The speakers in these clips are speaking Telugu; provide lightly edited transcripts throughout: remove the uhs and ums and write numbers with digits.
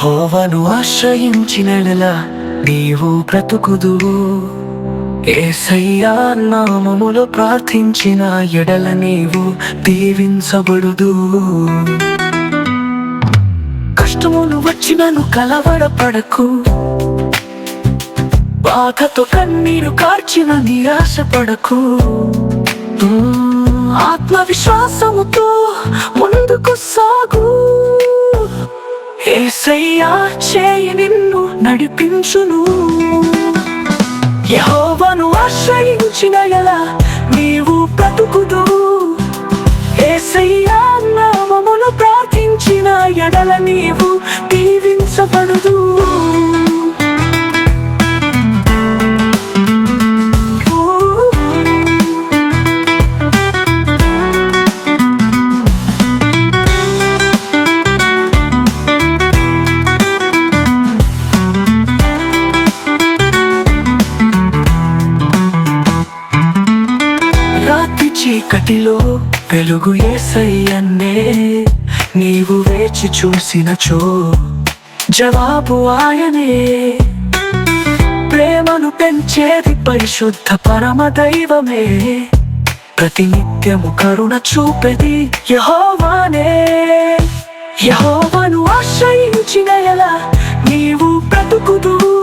యెహోవాను ఆశ్రయించినెడల నీవు బ్రతుకుదువు. యేసయ్యా నామములో ప్రార్థించిన ఎడల నీవు దీవించబడుదువు. కష్టములు వచ్చినను కలవరపడకు, బాధతో కన్నీరు కార్చిన నిరాశపడకు. ఆత్మవిశ్వాసముతో ముందుకు సాగు. యేసయ్యా చేయి నిన్ను నడిపించును. యెహోవాను ఆశ్రయించిన ఎడల నీవు బ్రతుకుదువు. యేసయ్యా నామములో ప్రార్థించిన ఎడల నీవు దీవించబడుదువు. చీకటిలో వెలుగు యేసయ్యనే, నీవు వేచి చూసినచో జవాబు ఆయనే. ప్రేమను పెంచేది పరిశుద్ధ పరమ దైవమే, ప్రతినిత్యము కరుణ చూపెది యెహోవానే. యెహోవాను ఆశ్రయించిన ఎడల నీవు బ్రతుకుదువు.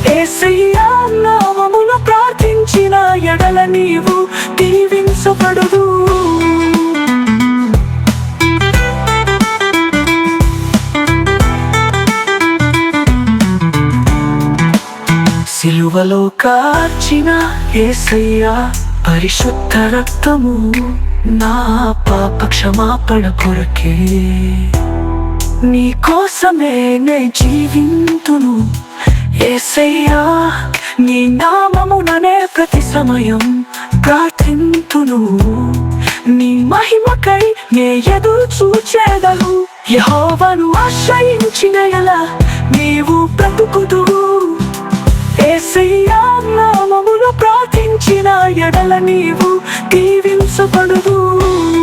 యేసయ్యా నామములో ప్రార్థించిన ఎడల నీవు దీవించబడుదువు. సిలువలో కార్చిన యేసయ్యా పరిశుద్ధ రక్తము నా పాప క్షమాపణ కొరకే. నీ కోసమే నే జీవింతును. యేసయ్యా నీ నామముననే ప్రతి సమయం ప్రార్థింతును. నీ మహిమకై నే ఎదురు చూచెదను. యెహోవాను ఆశ్రయించిన ఎడల నీవు బ్రతుకుదువు. యేసయ్యా నామములో ప్రార్థించిన ఎడల నీవు దీవించబడుదువు.